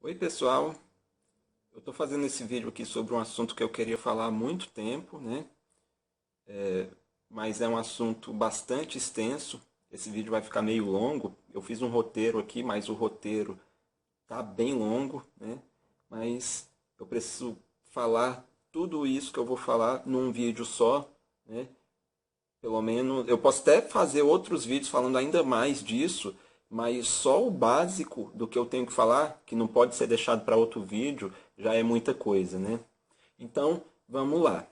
Oi pessoal, eu estou fazendo esse vídeo aqui sobre um assunto que eu queria falar há muito tempo, né? Mas é um assunto bastante extenso. Esse vídeo vai ficar meio longo. Eu fiz um roteiro aqui, mas o roteiro tá bem longo, né? Mas eu preciso falar tudo isso que eu vou falar num vídeo só, né? Pelo menos eu posso até fazer outros vídeos falando ainda mais disso, mas só o básico do que eu tenho que falar, que não pode ser deixado para outro vídeo, já é muita coisa, né? Então, vamos lá.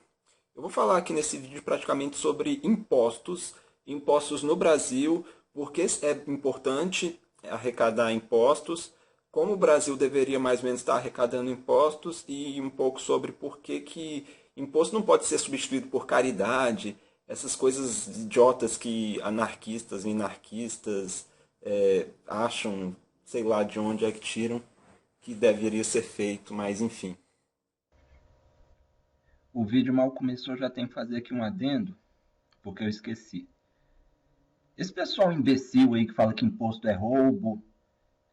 Eu vou falar aqui nesse vídeo praticamente sobre impostos, impostos no Brasil, porque é importante arrecadar impostos, como o Brasil deveria mais ou menos estar arrecadando impostos e um pouco sobre por que imposto não pode ser substituído por caridade, essas coisas idiotas que anarquistas e minarquistas acham, sei lá de onde é que tiram, que deveria ser feito, mas enfim. O vídeo mal começou, já tem que fazer aqui um adendo, porque eu esqueci. Esse pessoal imbecil aí que fala que imposto é roubo,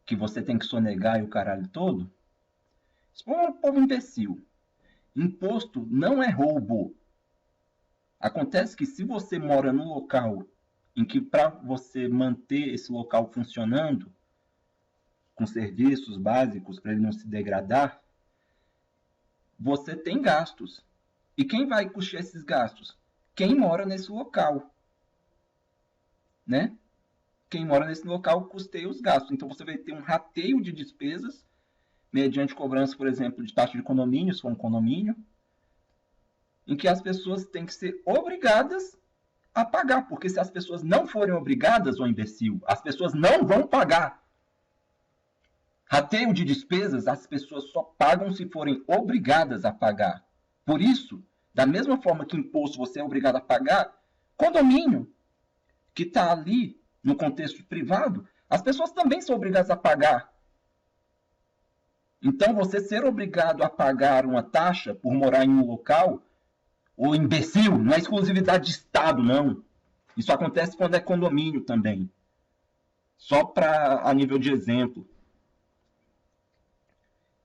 que você tem que sonegar e o caralho todo, esse povo é um povo imbecil. Imposto não é roubo. Acontece que se você mora num local em que para você manter esse local funcionando, com serviços básicos para ele não se degradar, você tem gastos. E quem vai custear esses gastos? Quem mora nesse local, né? Quem mora nesse local custeia os gastos. Então você vai ter um rateio de despesas, mediante cobrança, por exemplo, de taxa de condomínio, se for um condomínio, em que as pessoas têm que ser obrigadas a pagar, porque se as pessoas não forem obrigadas, ô imbecil, as pessoas não vão pagar. Rateio de despesas, as pessoas só pagam se forem obrigadas a pagar. Por isso, da mesma forma que imposto você é obrigado a pagar, condomínio, que está ali no contexto privado, as pessoas também são obrigadas a pagar. Então, você ser obrigado a pagar uma taxa por morar em um local, ou imbecil, não é exclusividade de Estado, não. Isso acontece quando é condomínio também. Só para a nível de exemplo.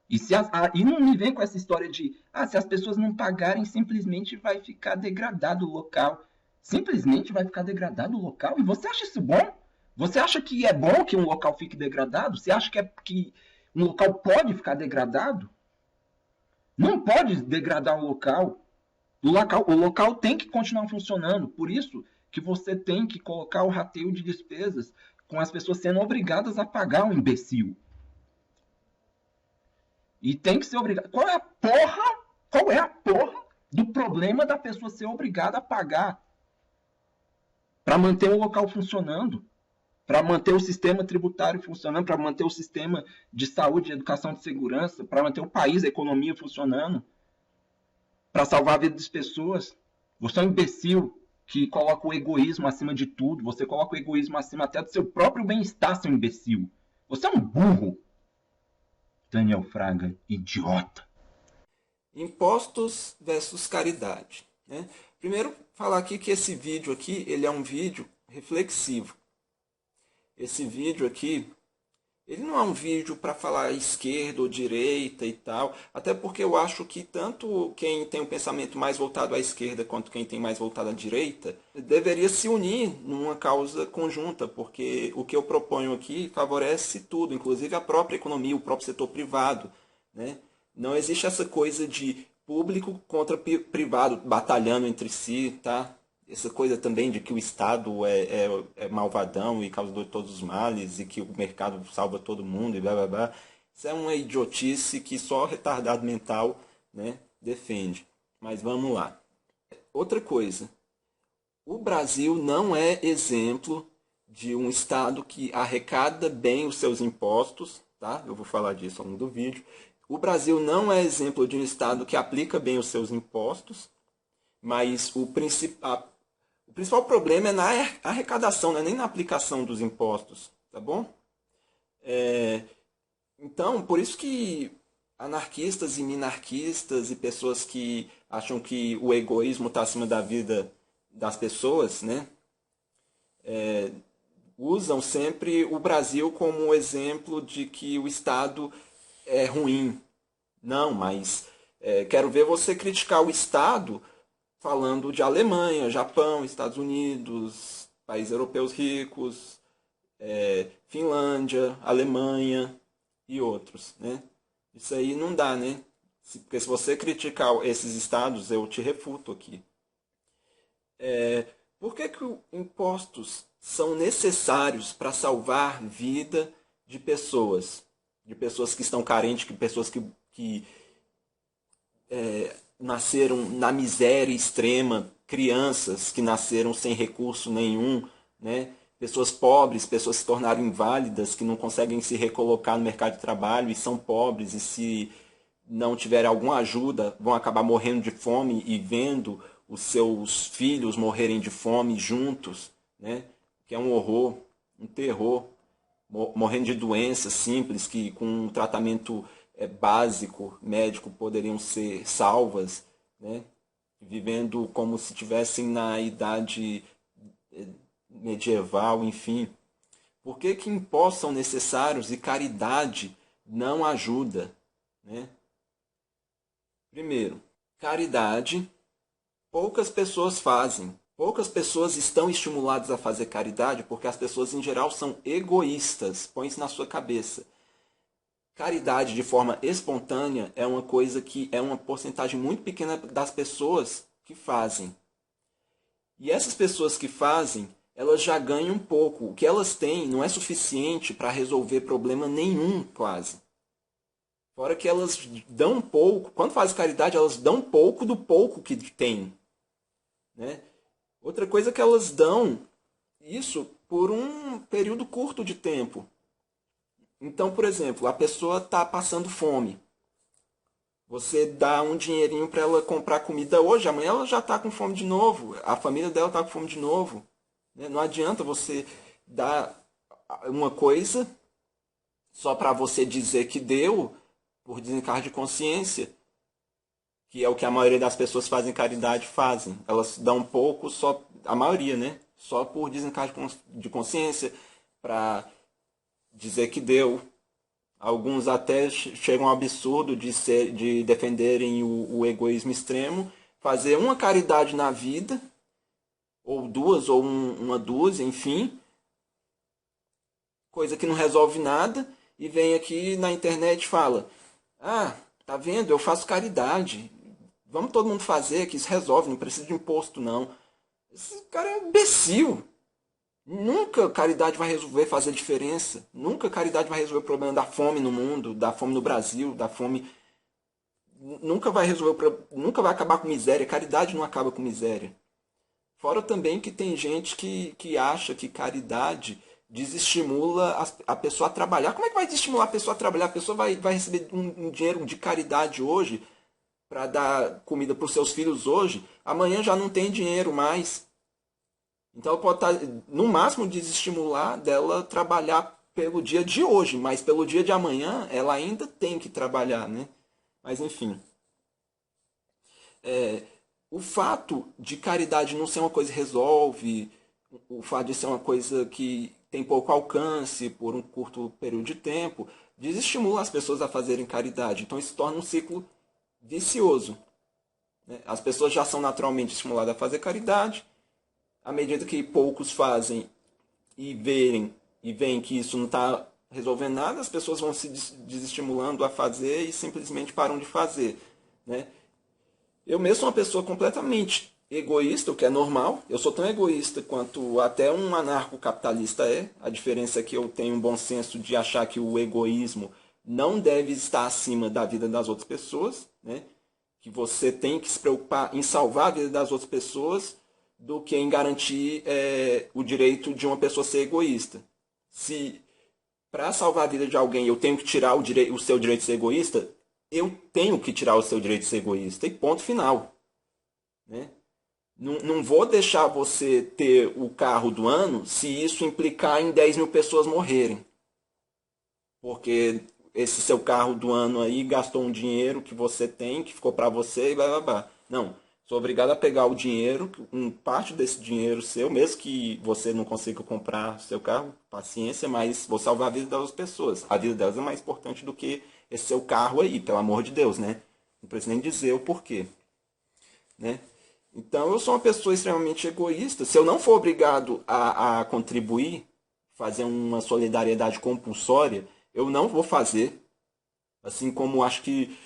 E não me vem com essa história de se as pessoas não pagarem, simplesmente vai ficar degradado o local. Simplesmente vai ficar degradado o local? E você acha isso bom? Você acha que é bom que um local fique degradado? Você acha que um local pode ficar degradado? Não pode degradar o local. O local tem que continuar funcionando. Por isso que você tem que colocar o rateio de despesas com as pessoas sendo obrigadas a pagar um imbecil. E tem que ser obrigado. Qual é a porra? Qual é a porra do problema da pessoa ser obrigada a pagar para manter o local funcionando? Para manter o sistema tributário funcionando, para manter o sistema de saúde, de educação, de segurança, para manter o país, a economia funcionando, para salvar a vida das pessoas. Você é um imbecil que coloca o egoísmo acima de tudo. Você coloca o egoísmo acima até do seu próprio bem-estar, seu imbecil. Você é um burro, Daniel Fraga, idiota. Impostos versus caridade, né? Primeiro, falar aqui que esse vídeo aqui, ele é um vídeo reflexivo. Esse vídeo aqui, ele não é um vídeo para falar esquerda ou direita e tal, até porque eu acho que tanto quem tem um pensamento mais voltado à esquerda quanto quem tem mais voltado à direita deveria se unir numa causa conjunta, porque o que eu proponho aqui favorece tudo, inclusive a própria economia, o próprio setor privado, né? Não existe essa coisa de público contra privado batalhando entre si, tá? Essa coisa também de que o Estado é malvadão e causador de todos os males e que o mercado salva todo mundo e blá blá blá. Isso é uma idiotice que só retardado mental, né, defende. Mas vamos lá. Outra coisa. O Brasil não é exemplo de um Estado que arrecada bem os seus impostos, tá? Eu vou falar disso ao longo do vídeo. O Brasil não é exemplo de um Estado que aplica bem os seus impostos, mas o principal problema é na arrecadação, não é nem na aplicação dos impostos, tá bom? Então, por isso que anarquistas e minarquistas e pessoas que acham que o egoísmo está acima da vida das pessoas, né, usam sempre o Brasil como exemplo de que o Estado é ruim. Não, mas quero ver você criticar o Estado falando de Alemanha, Japão, Estados Unidos, países europeus ricos, Finlândia, Alemanha e outros, né? Isso aí não dá, né? Porque se você criticar esses estados, eu te refuto aqui. Por que que impostos são necessários para salvar vida de pessoas? De pessoas que estão carentes, de pessoas que nasceram na miséria extrema, crianças que nasceram sem recurso nenhum, né? Pessoas pobres, pessoas que se tornaram inválidas, que não conseguem se recolocar no mercado de trabalho e são pobres e se não tiverem alguma ajuda vão acabar morrendo de fome e vendo os seus filhos morrerem de fome juntos, né? Que é um horror, um terror, morrendo de doenças simples que com um tratamento básico, médico, poderiam ser salvas, né? Vivendo como se estivessem na idade medieval, enfim. Por que que impostos são necessários e caridade não ajuda, né? Primeiro, caridade poucas pessoas fazem. Poucas pessoas estão estimuladas a fazer caridade porque as pessoas em geral são egoístas. Põe isso na sua cabeça. Caridade de forma espontânea é uma coisa que é uma porcentagem muito pequena das pessoas que fazem. E essas pessoas que fazem, elas já ganham um pouco. O que elas têm não é suficiente para resolver problema nenhum, quase. Fora que elas dão um pouco, quando fazem caridade, elas dão um pouco do pouco que têm, né? Outra coisa é que elas dão isso por um período curto de tempo. Então, por exemplo, a pessoa está passando fome. Você dá um dinheirinho para ela comprar comida hoje, amanhã ela já está com fome de novo. A família dela está com fome de novo. Não adianta você dar uma coisa só para você dizer que deu por desencargo de consciência, que é o que a maioria das pessoas fazem caridade fazem. Elas dão um pouco, só a maioria, né? Só por desencargo de consciência, para dizer que deu. Alguns até chegam ao absurdo de defenderem o egoísmo extremo, fazer uma caridade na vida, ou duas, ou uma dúzia, enfim, coisa que não resolve nada, e vem aqui na internet e fala: ah, tá vendo, eu faço caridade, vamos todo mundo fazer, que isso resolve, não precisa de imposto não. Esse cara é um imbecil. Nunca caridade vai resolver fazer diferença. Nunca caridade vai resolver o problema da fome no mundo, da fome no Brasil, da fome. Nunca vai resolver, nunca vai acabar com miséria. Caridade não acaba com miséria. Fora também que tem gente que acha que caridade desestimula a pessoa a trabalhar. Como é que vai desestimular a pessoa a trabalhar? A pessoa vai receber um dinheiro de caridade hoje para dar comida para os seus filhos hoje. Amanhã já não tem dinheiro mais. Então ela pode estar, no máximo, desestimular dela trabalhar pelo dia de hoje, mas pelo dia de amanhã ela ainda tem que trabalhar, né? Mas enfim. O fato de caridade não ser uma coisa que resolve, o fato de ser uma coisa que tem pouco alcance por um curto período de tempo, desestimula as pessoas a fazerem caridade. Então isso torna um ciclo vicioso, né? As pessoas já são naturalmente estimuladas a fazer caridade. À medida que poucos fazem e veem que isso não está resolvendo nada, as pessoas vão se desestimulando a fazer e simplesmente param de fazer, né? Eu mesmo sou uma pessoa completamente egoísta, o que é normal. Eu sou tão egoísta quanto até um anarcocapitalista é. A diferença é que eu tenho um bom senso de achar que o egoísmo não deve estar acima da vida das outras pessoas, né? Que você tem que se preocupar em salvar a vida das outras pessoas do que em garantir o direito de uma pessoa ser egoísta. Se para salvar a vida de alguém eu tenho que tirar o seu direito de ser egoísta, eu tenho que tirar o seu direito de ser egoísta. E ponto final, né? Não vou deixar você ter o carro do ano se isso implicar em 10 mil pessoas morrerem. Porque esse seu carro do ano aí gastou um dinheiro que você tem, que ficou para você e blá blá blá. Não. Sou obrigado a pegar o dinheiro, parte desse dinheiro seu, mesmo que você não consiga comprar seu carro, paciência, mas vou salvar a vida das pessoas. A vida delas é mais importante do que esse seu carro aí, pelo amor de Deus, né? Não preciso nem dizer o porquê, né? Então eu sou uma pessoa extremamente egoísta. Se eu não for obrigado a contribuir, fazer uma solidariedade compulsória, eu não vou fazer. Assim como acho que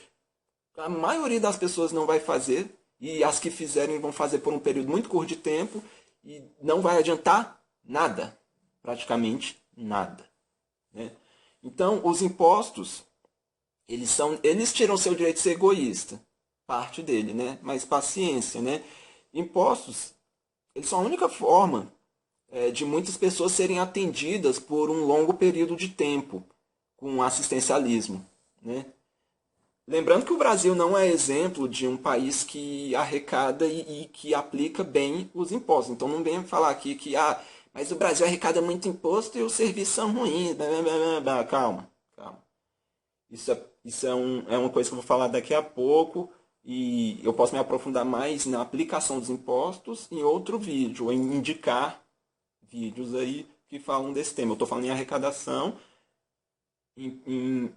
a maioria das pessoas não vai fazer, e as que fizerem vão fazer por um período muito curto de tempo, e não vai adiantar nada, praticamente nada, né? Então, os impostos, eles tiram seu direito de ser egoísta, parte dele, né? Mas paciência, né? Impostos, eles são a única forma de muitas pessoas serem atendidas por um longo período de tempo com assistencialismo, né? Lembrando que o Brasil não é exemplo de um país que arrecada e que aplica bem os impostos. Então não venha falar aqui que mas o Brasil arrecada muito imposto e os serviços são ruins. Blá, blá, blá, blá. Calma, calma. Isso é uma coisa que eu vou falar daqui a pouco e eu posso me aprofundar mais na aplicação dos impostos em outro vídeo, ou em indicar vídeos aí que falam desse tema. Eu estou falando em arrecadação, em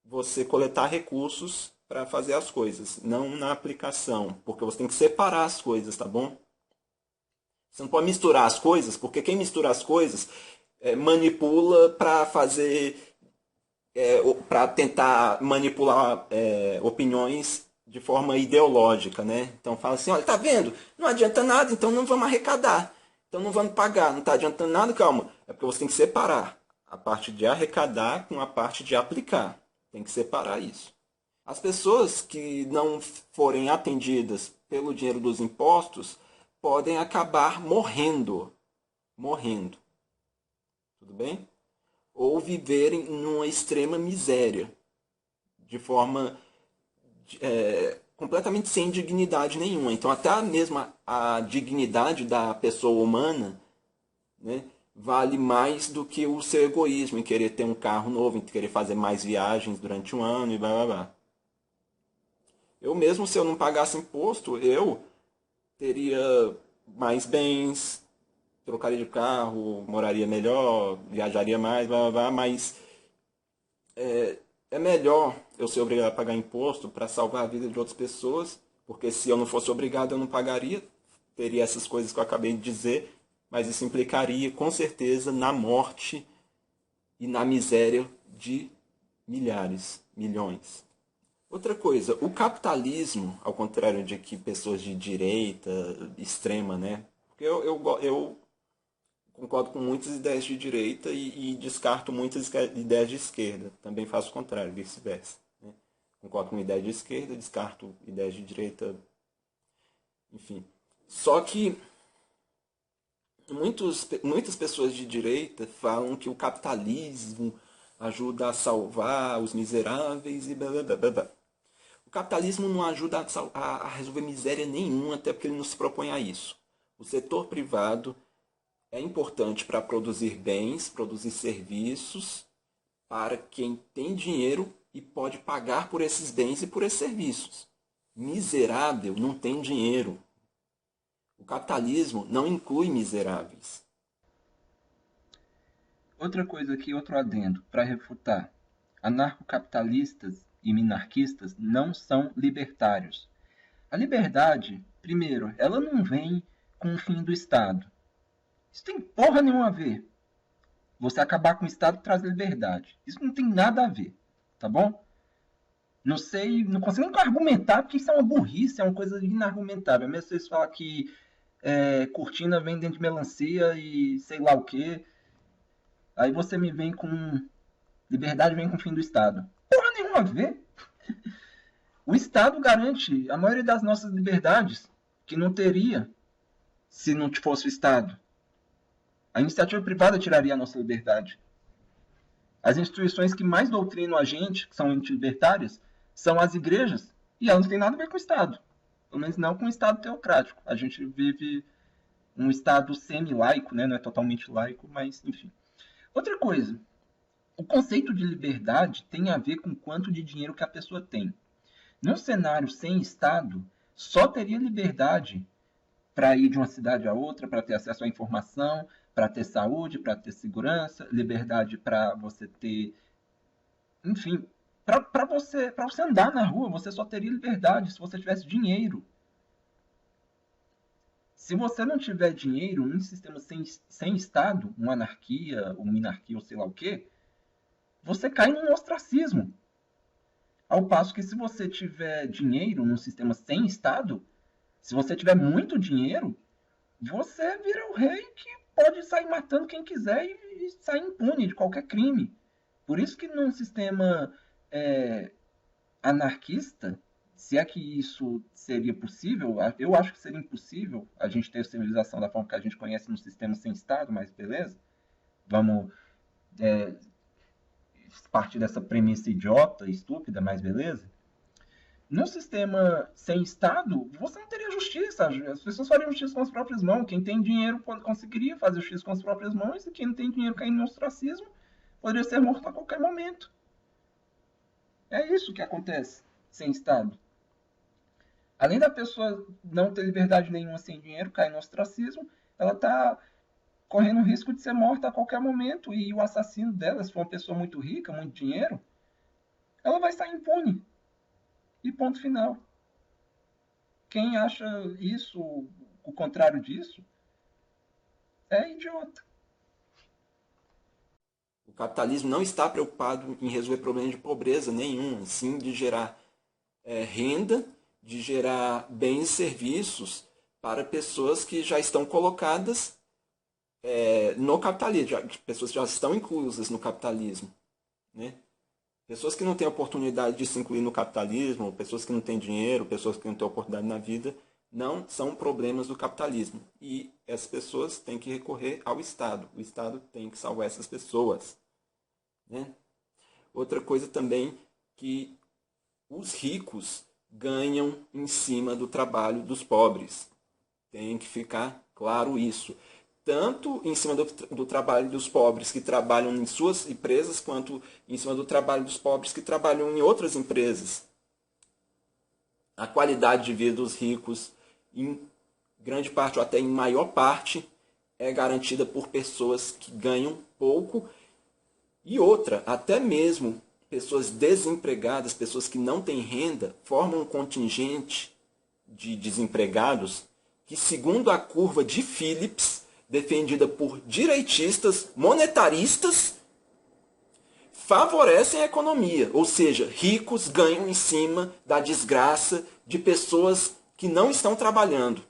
você coletar recursos para fazer as coisas, não na aplicação, porque você tem que separar as coisas, tá bom? Você não pode misturar as coisas, porque quem mistura as coisas manipula para fazer, para tentar manipular opiniões de forma ideológica, né? Então fala assim, olha, tá vendo? Não adianta nada, então não vamos arrecadar, então não vamos pagar, não está adiantando nada, calma. É porque você tem que separar a parte de arrecadar com a parte de aplicar. Tem que separar isso. As pessoas que não forem atendidas pelo dinheiro dos impostos podem acabar morrendo. Morrendo. Tudo bem? Ou viverem numa extrema miséria. De forma completamente sem dignidade nenhuma. Então, até mesmo a dignidade da pessoa humana, né, vale mais do que o seu egoísmo em querer ter um carro novo, em querer fazer mais viagens durante um ano e blá blá blá. Eu mesmo, se eu não pagasse imposto, eu teria mais bens, trocaria de carro, moraria melhor, viajaria mais, blá blá blá, mas é melhor eu ser obrigado a pagar imposto para salvar a vida de outras pessoas, porque se eu não fosse obrigado eu não pagaria, teria essas coisas que eu acabei de dizer, mas isso implicaria com certeza na morte e na miséria de milhares, milhões. Outra coisa, o capitalismo, ao contrário de que pessoas de direita extrema, né? Porque eu concordo com muitas ideias de direita e descarto muitas ideias de esquerda. Também faço o contrário, vice-versa. Né? Concordo com ideias de esquerda, descarto ideias de direita, enfim. Só que muitas pessoas de direita falam que o capitalismo ajuda a salvar os miseráveis e blá blá blá blá. O capitalismo não ajuda a resolver miséria nenhuma, até porque ele não se propõe a isso. O setor privado é importante para produzir bens, produzir serviços para quem tem dinheiro e pode pagar por esses bens e por esses serviços. Miserável não tem dinheiro. O capitalismo não inclui miseráveis. Outra coisa aqui, outro adendo, para refutar. Anarcocapitalistas e minarquistas não são libertários. A liberdade, primeiro, ela não vem com o fim do Estado. Isso tem porra nenhuma a ver. Você acabar com o Estado traz liberdade. Isso não tem nada a ver, tá bom? Não sei, não consigo nunca argumentar, porque isso é uma burrice, é uma coisa inargumentável. Mesmo vocês falam que cortina vem dentro de melancia e sei lá o que. Aí você me vem com liberdade vem com o fim do Estado. Porra nenhuma a ver. O Estado garante a maioria das nossas liberdades, que não teria se não fosse o Estado. A iniciativa privada tiraria a nossa liberdade. As instituições que mais doutrinam a gente, que são antilibertárias, são as igrejas, e elas não têm nada a ver com o Estado. Pelo menos não com o Estado teocrático. A gente vive um Estado semi-laico, né? Não é totalmente laico, mas enfim. Outra coisa, o conceito de liberdade tem a ver com quanto de dinheiro que a pessoa tem. Num cenário sem Estado, só teria liberdade para ir de uma cidade a outra, para ter acesso à informação, para ter saúde, para ter segurança, liberdade para você ter, enfim, para você andar na rua, você só teria liberdade se você tivesse dinheiro. Se você não tiver dinheiro, um sistema sem Estado, uma anarquia, uma minarquia ou sei lá o quê, você cai num ostracismo. Ao passo que se você tiver dinheiro num sistema sem Estado, se você tiver muito dinheiro, você vira o rei que pode sair matando quem quiser e sair impune de qualquer crime. Por isso que num sistema é, anarquista, se é que isso seria possível, eu acho que seria impossível a gente ter a civilização da forma que a gente conhece num sistema sem Estado, mas beleza. Vamos partir dessa premissa idiota, estúpida, mas beleza. Num sistema sem Estado, você não teria justiça. As pessoas fariam justiça com as próprias mãos. Quem tem dinheiro conseguiria fazer justiça com as próprias mãos, e quem não tem dinheiro caindo no ostracismo poderia ser morto a qualquer momento. É isso que acontece sem Estado. Além da pessoa não ter liberdade nenhuma sem dinheiro, cair no ostracismo, ela está correndo o risco de ser morta a qualquer momento, e o assassino dela, se for uma pessoa muito rica, muito dinheiro, ela vai sair impune. E ponto final. Quem acha isso, o contrário disso, é idiota. O capitalismo não está preocupado em resolver problemas de pobreza nenhum, sim de gerar renda, de gerar bens e serviços para pessoas que já estão colocadas no capitalismo, pessoas que já estão inclusas no capitalismo. Né? Pessoas que não têm oportunidade de se incluir no capitalismo, pessoas que não têm dinheiro, pessoas que não têm oportunidade na vida, não são problemas do capitalismo. E essas pessoas têm que recorrer ao Estado. O Estado tem que salvar essas pessoas. Né? Outra coisa também que os ricos ganham em cima do trabalho dos pobres. Tem que ficar claro isso. Tanto em cima do trabalho dos pobres que trabalham em suas empresas, quanto em cima do trabalho dos pobres que trabalham em outras empresas. A qualidade de vida dos ricos, em grande parte ou até em maior parte, é garantida por pessoas que ganham pouco. E outra, até mesmo pessoas desempregadas, pessoas que não têm renda, formam um contingente de desempregados que, segundo a curva de Phillips, defendida por direitistas, monetaristas, favorecem a economia. Ou seja, ricos ganham em cima da desgraça de pessoas que não estão trabalhando.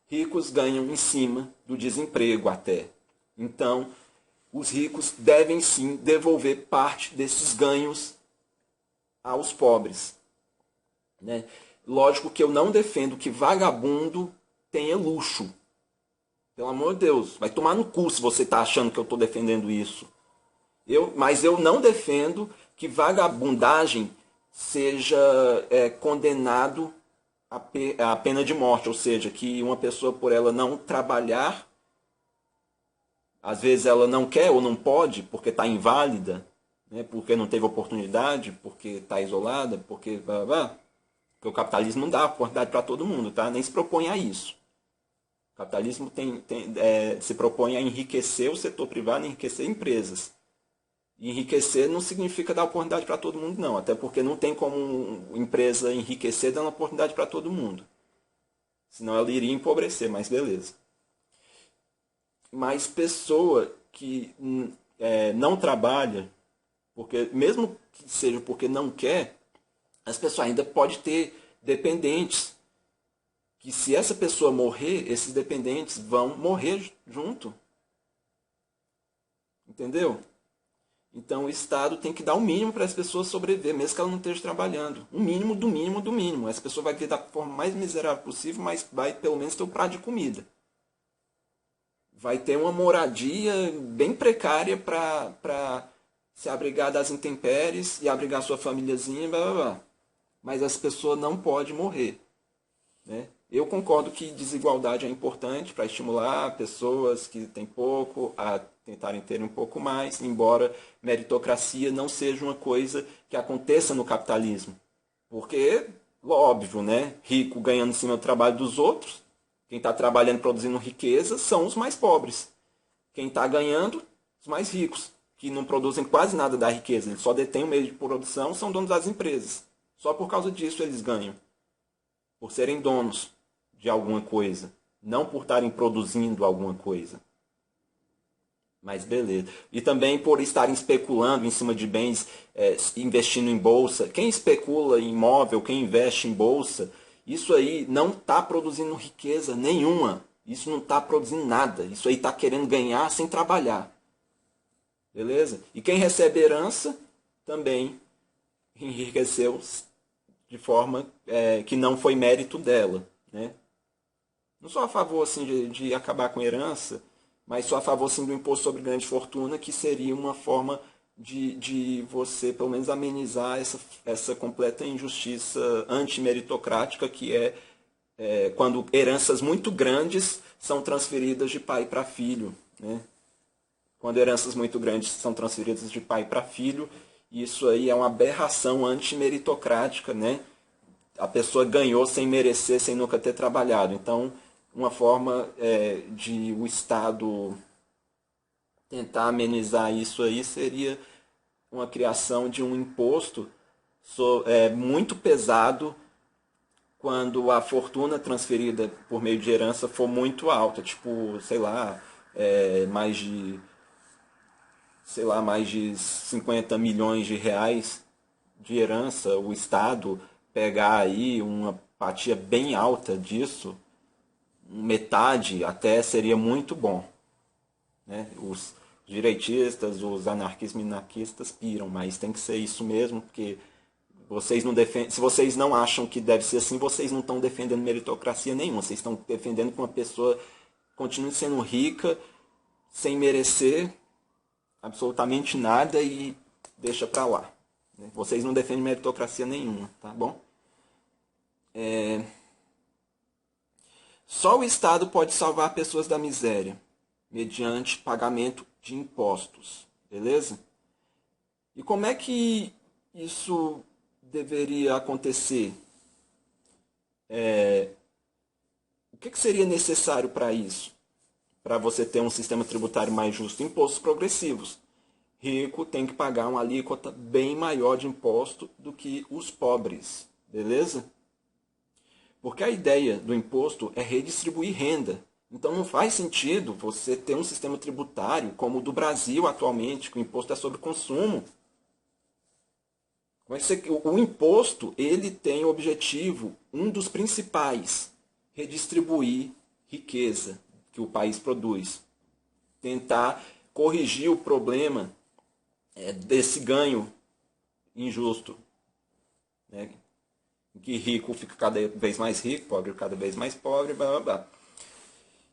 Ricos ganham em cima do desemprego até. Então, os ricos devem sim devolver parte desses ganhos aos pobres. Né? Lógico que eu não defendo que vagabundo tenha luxo. Pelo amor de Deus, vai tomar no cu se você está achando que eu estou defendendo isso. Mas eu não defendo que vagabundagem seja condenado à pena de morte. Ou seja, que uma pessoa, por ela não trabalhar, às vezes ela não quer ou não pode porque está inválida, né, porque não teve oportunidade, porque está isolada, porque o capitalismo não dá oportunidade para todo mundo, tá? Nem se propõe a isso. O capitalismo se propõe a enriquecer o setor privado, enriquecer empresas. E enriquecer não significa dar oportunidade para todo mundo, não. Até porque não tem como empresa enriquecer dando oportunidade para todo mundo. Senão ela iria empobrecer, mas beleza. Mas pessoa que não trabalha, porque mesmo que seja porque não quer, as pessoas ainda podem ter dependentes. Que se essa pessoa morrer, esses dependentes vão morrer junto. Entendeu? Então o Estado tem que dar o mínimo para as pessoas sobreviver, mesmo que ela não esteja trabalhando. O mínimo do mínimo do mínimo. Essa pessoa vai viver da forma mais miserável possível, mas vai pelo menos ter um prato de comida. Vai ter uma moradia bem precária para se abrigar das intempéries e abrigar sua famíliazinha, blá, blá, blá. Mas essa pessoa não pode morrer. Né? Eu concordo que desigualdade é importante para estimular pessoas que têm pouco a tentarem ter um pouco mais, embora meritocracia não seja uma coisa que aconteça no capitalismo. Porque óbvio, né? Rico ganhando em cima do trabalho dos outros. Quem está trabalhando, produzindo riqueza, são os mais pobres. Quem está ganhando, os mais ricos, que não produzem quase nada da riqueza. Eles só detêm o meio de produção, são donos das empresas. Só por causa disso eles ganham. Por serem donos de alguma coisa. Não por estarem produzindo alguma coisa. Mas beleza. E também por estarem especulando em cima de bens, investindo em bolsa. Quem especula em imóvel, quem investe em bolsa, isso aí não está produzindo riqueza nenhuma. Isso não está produzindo nada. Isso aí está querendo ganhar sem trabalhar. Beleza? E quem recebe herança também enriqueceu de forma que não foi mérito dela. Né? Não sou a favor assim, de acabar com herança, mas sou a favor sim do imposto sobre grande fortuna, que seria uma forma de você, pelo menos, amenizar essa completa injustiça antimeritocrática que quando heranças muito grandes são transferidas de pai para filho. Né? Quando heranças muito grandes são transferidas de pai para filho, isso aí é uma aberração antimeritocrática. Né? A pessoa ganhou sem merecer, sem nunca ter trabalhado. Então, uma forma de o Estado tentar amenizar isso aí seria uma criação de um imposto muito pesado quando a fortuna transferida por meio de herança for muito alta, tipo, sei lá, mais de 50 milhões de reais de herança, o Estado pegar aí uma fatia bem alta disso, metade até seria muito bom. Né? Os direitistas, os anarquistas piram, mas tem que ser isso mesmo, porque vocês não defendem, se vocês não acham que deve ser assim, vocês não estão defendendo meritocracia nenhuma, vocês estão defendendo que uma pessoa continue sendo rica sem merecer absolutamente nada e deixa pra lá. Né? Vocês não defendem meritocracia nenhuma, tá bom? Só o Estado pode salvar pessoas da miséria, mediante pagamento de impostos, beleza? E como é que isso deveria acontecer? O que seria necessário para isso? Para você ter um sistema tributário mais justo? Impostos progressivos. Rico tem que pagar uma alíquota bem maior de imposto do que os pobres, beleza? Porque a ideia do imposto é redistribuir renda. Então não faz sentido você ter um sistema tributário como o do Brasil atualmente, que o imposto é sobre consumo. O imposto ele tem o objetivo, um dos principais, redistribuir riqueza que o país produz. Tentar corrigir o problema desse ganho injusto. Né? Que rico fica cada vez mais rico, pobre cada vez mais pobre, blá blá blá.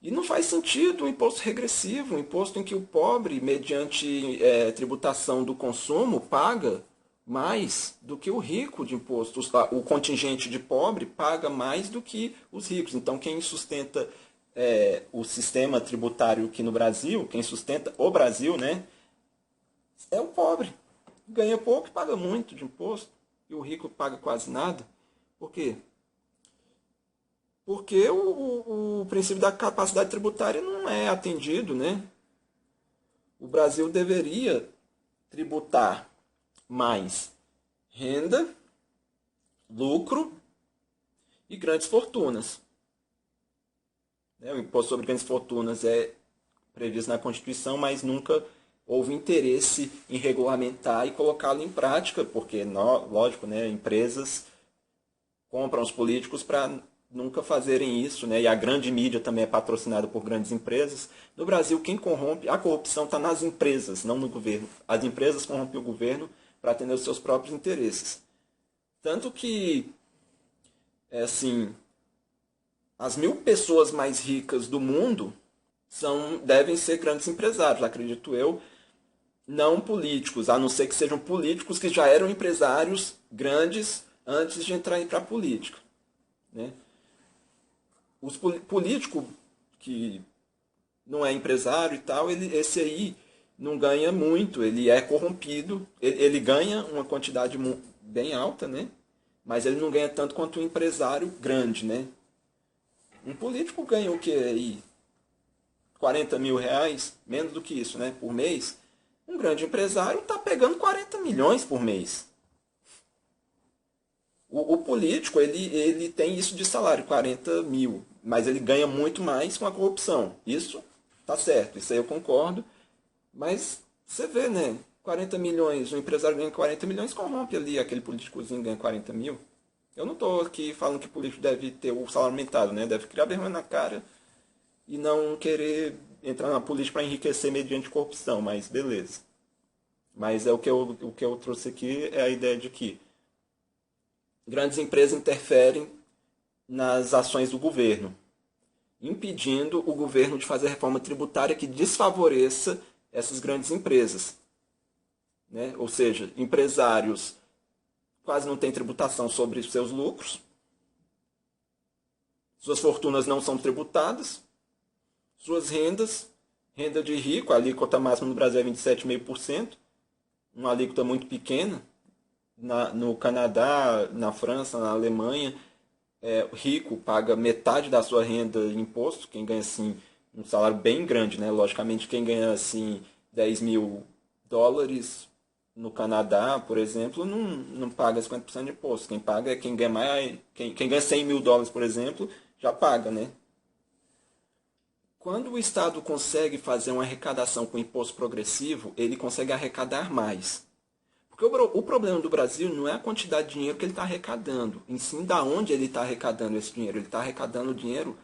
E não faz sentido um imposto regressivo, um imposto em que o pobre, mediante tributação do consumo, paga mais do que o rico de impostos. O contingente de pobre paga mais do que os ricos. Então, quem sustenta o sistema tributário aqui no Brasil, quem sustenta o Brasil, né, é o pobre. Ganha pouco e paga muito de imposto. E o rico paga quase nada. Por quê? Porque o princípio da capacidade tributária não é atendido, né? O Brasil deveria tributar mais renda, lucro e grandes fortunas. O imposto sobre grandes fortunas é previsto na Constituição, mas nunca houve interesse em regulamentar e colocá-lo em prática, porque, lógico, né, empresas compram os políticos para nunca fazerem isso, né? E a grande mídia também é patrocinada por grandes empresas. No Brasil, quem corrompe, a corrupção está nas empresas, não no governo. As empresas corrompem o governo para atender os seus próprios interesses. Tanto que, assim, as 1.000 pessoas mais ricas do mundo devem ser grandes empresários, acredito eu, não políticos, a não ser que sejam políticos que já eram empresários grandes antes de entrar para a política. Né? Os político que não é empresário e tal, esse aí não ganha muito, ele é corrompido, ele ganha uma quantidade bem alta, né? mas ele não ganha tanto quanto um empresário grande, né? Um político ganha o que aí? 40 mil reais, menos do que isso, né? Por mês. Um grande empresário está pegando 40 milhões por mês. O político, ele tem isso de salário, 40 mil, mas ele ganha muito mais com a corrupção. Isso tá certo, isso aí eu concordo. Mas você vê, né? 40 milhões, um empresário ganha 40 milhões, corrompe ali aquele políticozinho ganha 40 mil. Eu não estou aqui falando que o político deve ter o salário aumentado, né? Deve criar vergonha na cara e não querer entrar na política para enriquecer mediante corrupção, mas beleza. Mas é o que eu trouxe aqui é a ideia de que grandes empresas interferem nas ações do governo, impedindo o governo de fazer reforma tributária que desfavoreça essas grandes empresas. Né? Ou seja, empresários quase não têm tributação sobre os seus lucros, suas fortunas não são tributadas, suas rendas, renda de rico, a alíquota máxima no Brasil é 27,5%, uma alíquota muito pequena. No Canadá, na França, na Alemanha, rico paga metade da sua renda em imposto, quem ganha assim um salário bem grande, né? Logicamente quem ganha assim 10 mil dólares no Canadá, por exemplo, não paga 50% de imposto. Quem paga é quem ganha mais, quem ganha 100 mil dólares, por exemplo, já paga, né? Quando o Estado consegue fazer uma arrecadação com imposto progressivo, ele consegue arrecadar mais. Porque o problema do Brasil não é a quantidade de dinheiro que ele está arrecadando, em sim da onde ele está arrecadando esse dinheiro. Ele está arrecadando dinheiro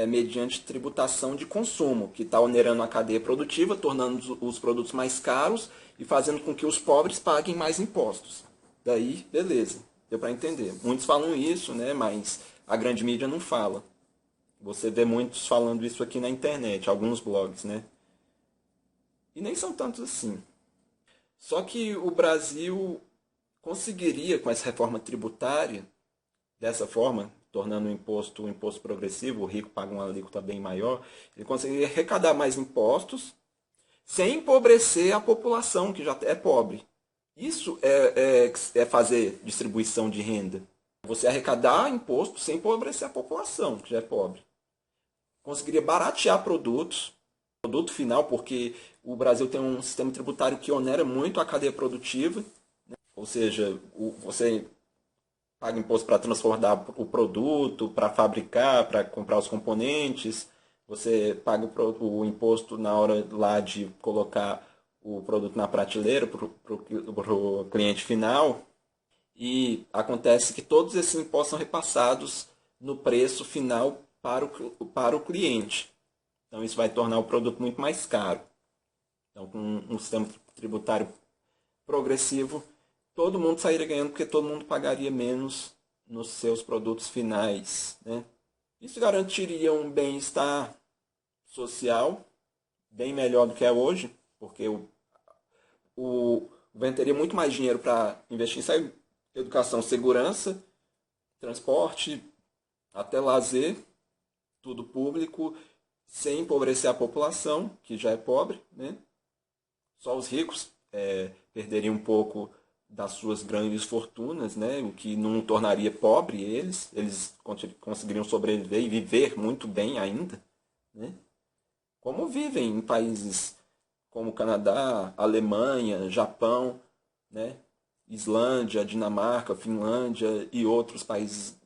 mediante tributação de consumo, que está onerando a cadeia produtiva, tornando os produtos mais caros e fazendo com que os pobres paguem mais impostos. Daí, beleza, deu para entender. Muitos falam isso, né, mas a grande mídia não fala. Você vê muitos falando isso aqui na internet, alguns blogs, né? E nem são tantos assim. Só que o Brasil conseguiria, com essa reforma tributária, dessa forma, tornando o imposto um imposto progressivo, o rico paga uma alíquota bem maior, ele conseguiria arrecadar mais impostos sem empobrecer a população, que já é pobre. Isso é fazer distribuição de renda. Você arrecadar imposto sem empobrecer a população, que já é pobre. Conseguiria baratear produtos, produto final, porque o Brasil tem um sistema tributário que onera muito a cadeia produtiva, né? Ou seja, você paga imposto para transformar o produto, para fabricar, para comprar os componentes, você paga o imposto na hora lá de colocar o produto na prateleira para o cliente final, e acontece que todos esses impostos são repassados no preço final para o cliente. Então isso vai tornar o produto muito mais caro. Então, com um sistema tributário progressivo, todo mundo sairia ganhando porque todo mundo pagaria menos nos seus produtos finais, né? Isso garantiria um bem-estar social bem melhor do que é hoje, porque o governo teria muito mais dinheiro para investir em educação, segurança, transporte, até lazer, tudo público, sem empobrecer a população, que já é pobre, né? Só os ricos perderiam um pouco das suas grandes fortunas, né? O que não tornaria pobre eles. Eles conseguiriam sobreviver e viver muito bem ainda, né? Como vivem em países como Canadá, Alemanha, Japão, né? Islândia, Dinamarca, Finlândia e outros países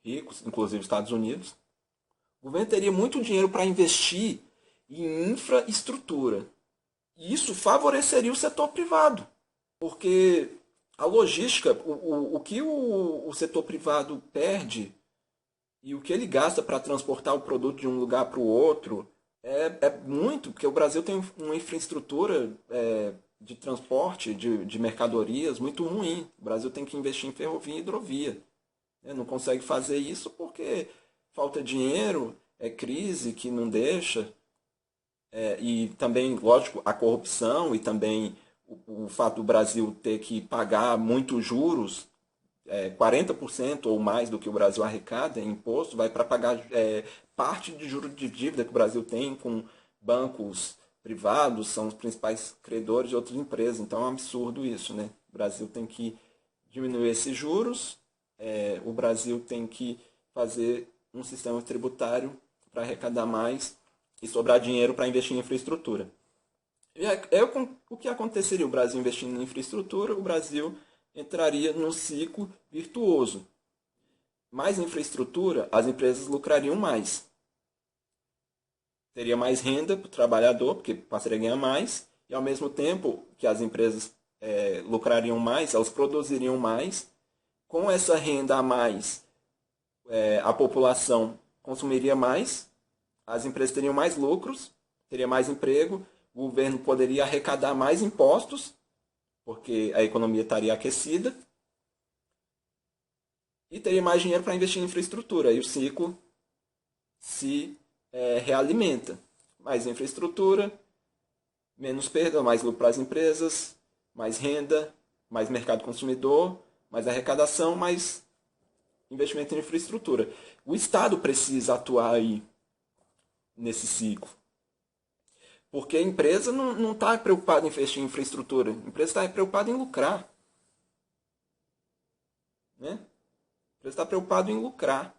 ricos, inclusive Estados Unidos. O governo teria muito dinheiro para investir em infraestrutura. E isso favoreceria o setor privado, porque a logística, o que o setor privado perde e o que ele gasta para transportar o produto de um lugar para o outro é muito, porque o Brasil tem uma infraestrutura de transporte, de mercadorias muito ruim. O Brasil tem que investir em ferrovia e hidrovia. Não consegue fazer isso porque falta dinheiro, é crise que não deixa. E também, lógico, a corrupção e também o fato do Brasil ter que pagar muitos juros, 40% ou mais do que o Brasil arrecada em imposto, vai para pagar parte de juros de dívida que o Brasil tem com bancos privados, são os principais credores de outras empresas. Então é um absurdo isso, né? O Brasil tem que diminuir esses juros, o Brasil tem que fazer um sistema tributário para arrecadar mais e sobrar dinheiro para investir em infraestrutura. O que aconteceria? O Brasil investindo em infraestrutura, o Brasil entraria num ciclo virtuoso. Mais infraestrutura, as empresas lucrariam mais. Teria mais renda para o trabalhador, porque passaria a ganhar mais, e ao mesmo tempo que as empresas lucrariam mais, elas produziriam mais. Com essa renda a mais, a população consumiria mais, as empresas teriam mais lucros, teria mais emprego, o governo poderia arrecadar mais impostos, porque a economia estaria aquecida, e teria mais dinheiro para investir em infraestrutura. E o ciclo se realimenta. Mais infraestrutura, menos perda, mais lucro para as empresas, mais renda, mais mercado consumidor, mais arrecadação, mais investimento em infraestrutura. O Estado precisa atuar aí nesse ciclo. Porque a empresa não está preocupada em investir em infraestrutura. A empresa está preocupada em lucrar. Né? A empresa está preocupada em lucrar.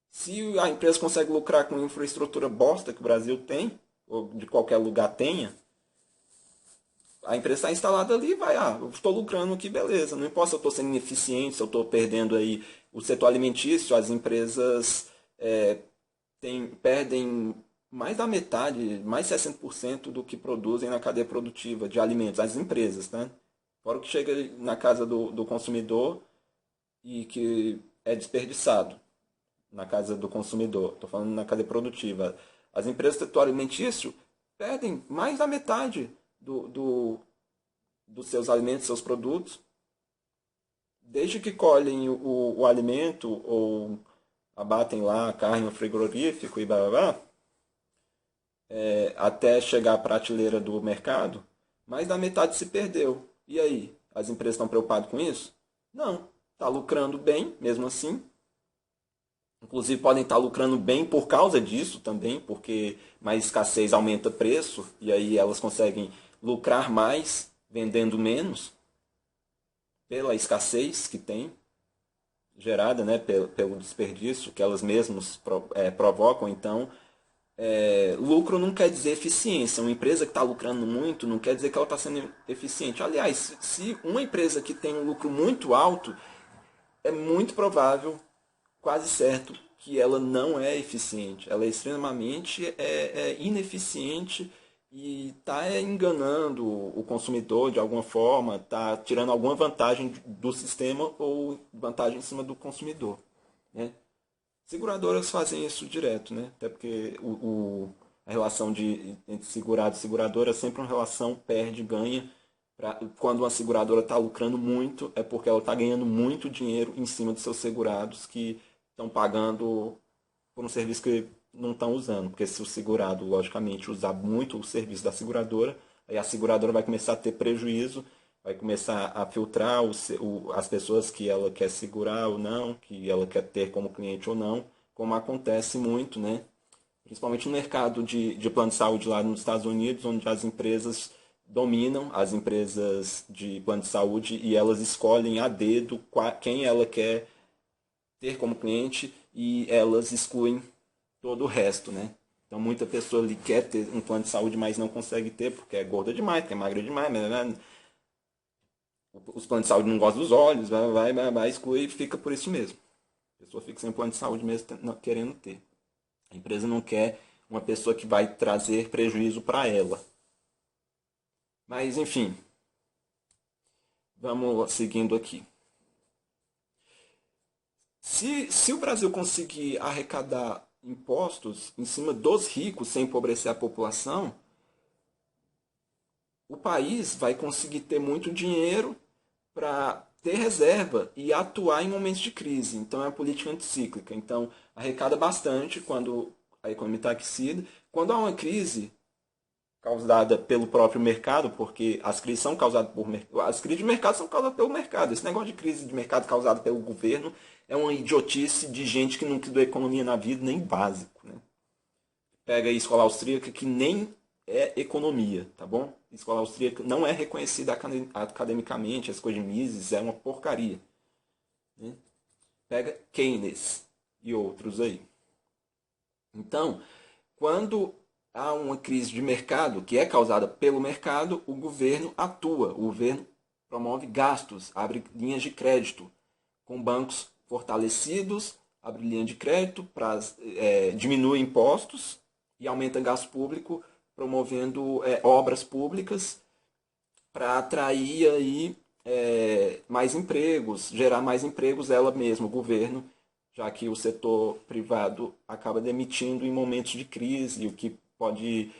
Se a empresa consegue lucrar com infraestrutura bosta que o Brasil tem, ou de qualquer lugar tenha, a empresa está instalada ali e vai, eu estou lucrando aqui, beleza. Não importa se eu estou sendo ineficiente, se eu estou perdendo aí o setor alimentício, as empresas perdem mais da metade, mais 60% do que produzem na cadeia produtiva de alimentos, as empresas, né? Fora o que chega na casa do consumidor e que é desperdiçado na casa do consumidor. Estou falando na cadeia produtiva. As empresas do setor alimentício perdem mais da metade dos seus alimentos, seus produtos, desde que colhem o alimento ou abatem lá a carne no frigorífico e blá, blá, blá, até chegar à prateleira do mercado, mais da metade se perdeu. E aí? As empresas estão preocupadas com isso? Não. Está lucrando bem, mesmo assim. Inclusive podem estar lucrando bem por causa disso também, porque mais escassez aumenta preço, e aí elas conseguem lucrar mais vendendo menos pela escassez que tem gerada, né, pelo desperdício que elas mesmas provocam. Então, lucro não quer dizer eficiência. Uma empresa que está lucrando muito não quer dizer que ela está sendo eficiente. Aliás, se uma empresa que tem um lucro muito alto, é muito provável, quase certo, que ela não é eficiente. Ela é extremamente ineficiente e está enganando o consumidor de alguma forma, está tirando alguma vantagem do sistema ou vantagem em cima do consumidor. Né? Seguradoras fazem isso direto, né? Até porque a relação entre segurado e seguradora é sempre uma relação perde-ganha. Quando uma seguradora está lucrando muito, é porque ela está ganhando muito dinheiro em cima dos seus segurados que estão pagando por um serviço que não estão usando. Porque se o segurado, logicamente, usar muito o serviço da seguradora, aí a seguradora vai começar a ter prejuízo, vai começar a filtrar as pessoas que ela quer segurar ou não, que ela quer ter como cliente ou não, como acontece muito, né? Principalmente no mercado de plano de saúde lá nos Estados Unidos, onde as empresas dominam, as empresas de plano de saúde, e elas escolhem a dedo quem ela quer ter como cliente e elas excluem todo o resto, né? Então muita pessoa ali quer ter um plano de saúde, mas não consegue ter porque é gorda demais, porque é magra demais, os planos de saúde não gostam dos olhos, vai exclui e fica por isso mesmo. A pessoa fica sem plano de saúde mesmo querendo ter. A empresa não quer uma pessoa que vai trazer prejuízo para ela. Mas, enfim, vamos seguindo aqui. Se o Brasil conseguir arrecadar impostos em cima dos ricos sem empobrecer a população, o país vai conseguir ter muito dinheiro para ter reserva e atuar em momentos de crise. Então é uma política anticíclica. Então arrecada bastante quando a economia está aquecida. Quando há uma crise causada pelo próprio mercado, porque as crises são causadas por as crises de mercado são causadas pelo mercado. Esse negócio de crise de mercado causada pelo governo é uma idiotice de gente que não estudou economia na vida, nem básico. Né? Pega aí a escola austríaca que nem é economia, tá bom? Escola austríaca não é reconhecida academicamente, as coisas de Mises é uma porcaria. Né? Pega Keynes e outros aí. Então, quando há uma crise de mercado que é causada pelo mercado, o governo atua, o governo promove gastos, abre linhas de crédito com bancos fortalecidos, abre linha de crédito, diminui impostos e aumenta gasto público, promovendo obras públicas para atrair aí, mais empregos, gerar mais empregos ela mesma, o governo, já que o setor privado acaba demitindo em momentos de crise, o que pode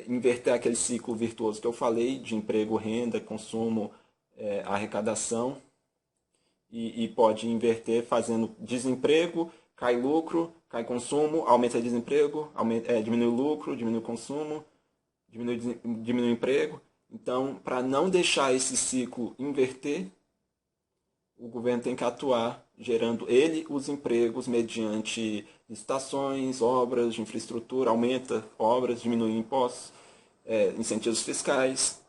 inverter aquele ciclo virtuoso que eu falei, de emprego, renda, consumo, arrecadação, e pode inverter fazendo desemprego, cai lucro, cai consumo, aumenta desemprego, diminui o lucro, diminui o consumo, diminui o emprego. Então, para não deixar esse ciclo inverter, o governo tem que atuar gerando os empregos mediante licitações, obras de infraestrutura, aumenta obras, diminui impostos, incentivos fiscais,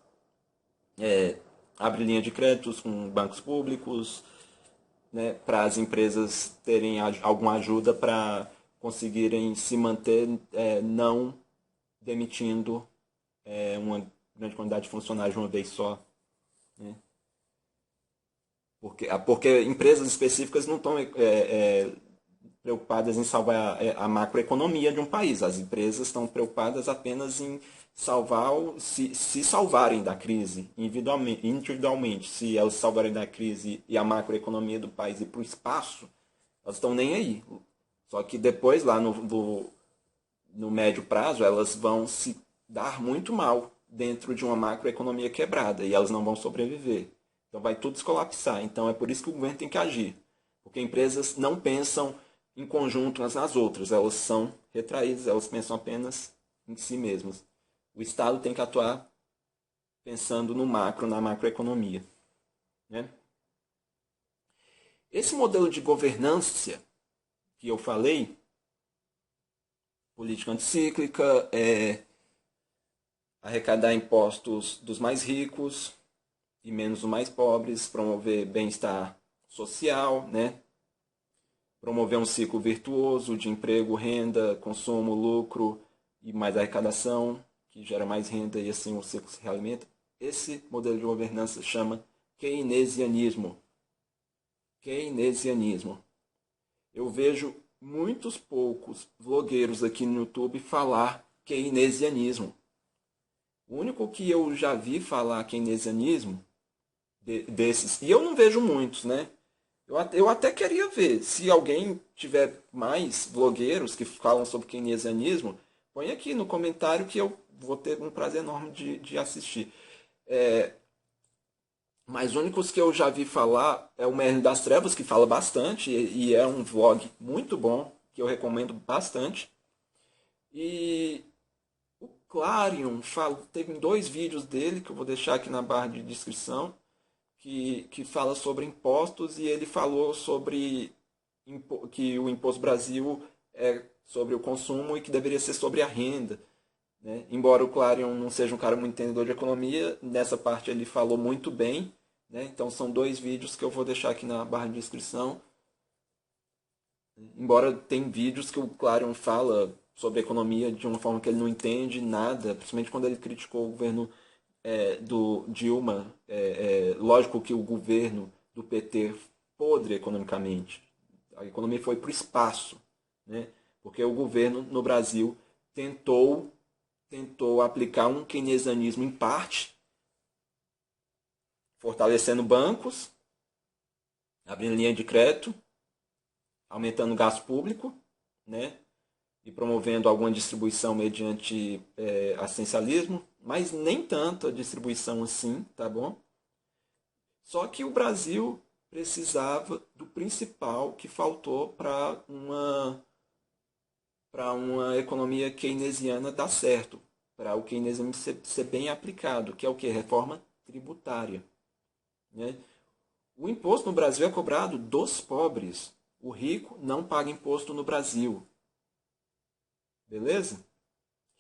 abre linha de créditos com bancos públicos, né, para as empresas terem alguma ajuda para conseguirem se manter, não demitindo uma grande quantidade de funcionários de uma vez só. Né? Porque empresas específicas não estão preocupadas em salvar a macroeconomia de um país. As empresas estão preocupadas apenas em se salvarem da crise individualmente. Se elas se salvarem da crise e a macroeconomia do país ir para o espaço, elas estão nem aí. Só que depois, lá no médio prazo, elas vão se dar muito mal dentro de uma macroeconomia quebrada e elas não vão sobreviver. Então vai tudo descolapsar. Então é por isso que o governo tem que agir. Porque empresas não pensam em conjunto umas nas outras. Elas são retraídas, elas pensam apenas em si mesmas. O Estado tem que atuar pensando no macro, na macroeconomia. Né? Esse modelo de governança que eu falei, política anticíclica, arrecadar impostos dos mais ricos e menos dos mais pobres, promover bem-estar social, né? Promover um ciclo virtuoso de emprego, renda, consumo, lucro e mais arrecadação, que gera mais renda e assim o ciclo se realimenta. Esse modelo de governança chama keynesianismo. Keynesianismo. Eu vejo muitos poucos vlogueiros aqui no YouTube falar keynesianismo. O único que eu já vi falar keynesianismo desses, e eu não vejo muitos, né? Eu até queria ver, se alguém tiver mais vlogueiros que falam sobre keynesianismo, põe aqui no comentário que eu vou ter um prazer enorme de assistir. Mas os únicos que eu já vi falar é o Merlin das Trevas, que fala bastante, e é um vlog muito bom, que eu recomendo bastante. E o Clarion teve 2 vídeos dele, que eu vou deixar aqui na barra de descrição, que fala sobre impostos, e ele falou sobre que o Imposto Brasil é sobre o consumo e que deveria ser sobre a renda. Né? Embora o Clarion não seja um cara muito entendedor de economia, nessa parte ele falou muito bem. Né? Então são 2 vídeos que eu vou deixar aqui na barra de descrição. Embora tem vídeos que o Clarion fala sobre economia de uma forma que ele não entende nada, principalmente quando ele criticou o governo do Dilma. Lógico que o governo do PT podre economicamente. A economia foi para o espaço. Né? Porque o governo no Brasil tentou aplicar um keynesianismo em parte, fortalecendo bancos, abrindo linha de crédito, aumentando o gasto público, né? E promovendo alguma distribuição mediante assistencialismo, mas nem tanto a distribuição assim, tá bom? Só que o Brasil precisava do principal que faltou para uma economia keynesiana dar certo, para o keynesianismo ser bem aplicado, que é o que? Reforma tributária. Né? O imposto no Brasil é cobrado dos pobres. O rico não paga imposto no Brasil. Beleza?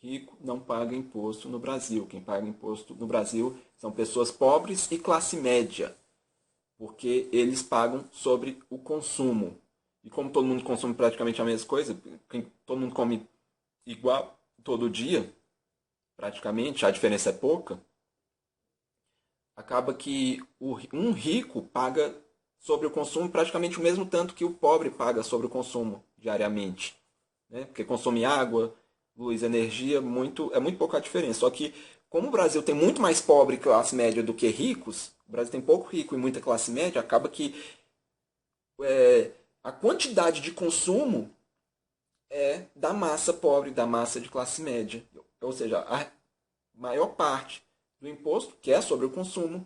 rico não paga imposto no Brasil. Quem paga imposto no Brasil são pessoas pobres e classe média, porque eles pagam sobre o consumo. E como todo mundo consome praticamente a mesma coisa, todo mundo come igual todo dia, praticamente, a diferença é pouca, acaba que um rico paga sobre o consumo praticamente o mesmo tanto que o pobre paga sobre o consumo diariamente. Né? Porque consome água, luz, energia, é muito pouca a diferença. Só que, como o Brasil tem muito mais pobre e classe média do que ricos, o Brasil tem pouco rico e muita classe média, acaba que a quantidade de consumo é da massa pobre, da massa de classe média. Ou seja, a maior parte do imposto, que é sobre o consumo,